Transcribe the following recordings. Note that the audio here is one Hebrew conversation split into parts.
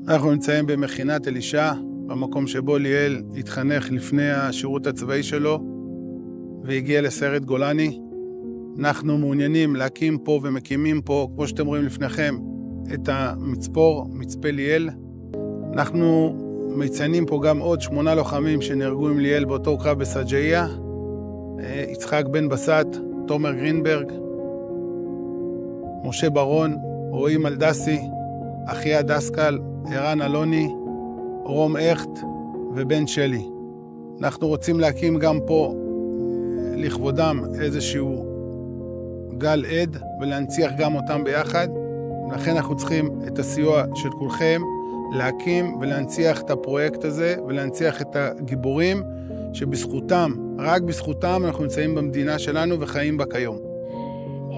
אנחנו נמצאים במכינת אלישע, במקום שבו ליאל התחנך לפני השירות הצבאי שלו, והגיע לסיירת גולני. אנחנו מעוניינים להקים פה ומקימים פה, כמו שאתם רואים לפניכם, את המצפור, מצפה ליאל. אנחנו מציינים פה גם עוד 8 לוחמים שנהרגו עם ליאל באותו קרב בסג'איה. יצחק בן בסט, תומר גרינברג, משה ברון, רועי מלדסי, אחיה דסקל, ערן אלוני, רום אכט ובן שלי. אנחנו רוצים להקים גם פה לכבודם איזשהו גל עד ולהנציח גם אותם ביחד. ולכן אנחנו צריכים את הסיוע של כולכם להקים ולהנציח את הפרויקט הזה ולהנציח את הגיבורים שבזכותם, רק בזכותם אנחנו נמצאים במדינה שלנו וחיים בה כיום.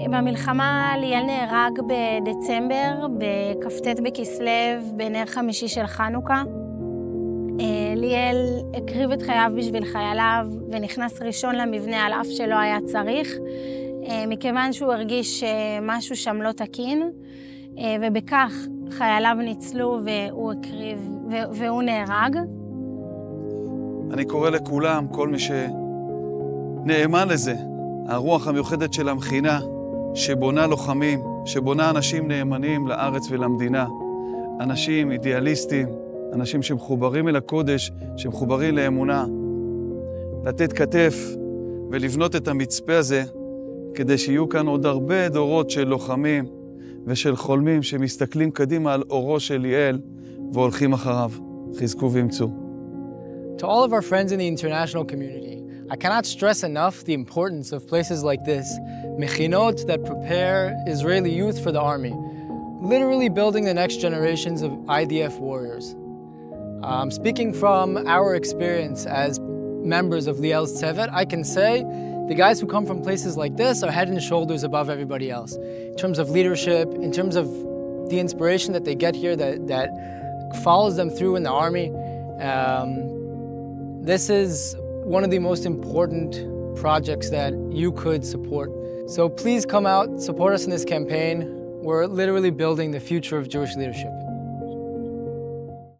במלחמה ליאל נהרג בדצמבר, בכ"ט בכסלו, בנר חמישי של חנוכה. ליאל הקריב את חייו בשביל חייליו ונכנס ראשון למבנה על אף שלא היה צריך, מכיוון שהוא הרגיש שמשהו שם לא תקין, ובכך חייליו ניצלו והוא הקריב והוא נהרג. אני קורא לכולם, כל מי שנאמן לזה, הרוח המיוחדת של המכינה, שבונה לוחמים, שבונה אנשים נאמנים לארץ ולמדינה, אנשים אידיאליסטים, אנשים שמחוברים אל הקודש, שמחוברים לאמונה, לתת כתף ולבנות את המצפה הזה, כדי שיהיו כאן עוד הרבה דורות של לוחמים ושל חולמים שמסתכלים קדימה על אורו של ליאל והולכים אחריו. חזקו ואמצו. To all of our friends in the international community, I cannot stress enough the importance of places like this, mechinot that prepare Israeli youth for the army, literally building the next generations of IDF warriors. Speaking from our experience as members of Liel's Tzevet, I can say the guys who come from places like this are head and shoulders above everybody else. In terms of leadership, in terms of the inspiration that they get here that follows them through in the army. This is one of the most important projects that you could support. So please come out, support us in this campaign. We're literally building the future of Jewish leadership.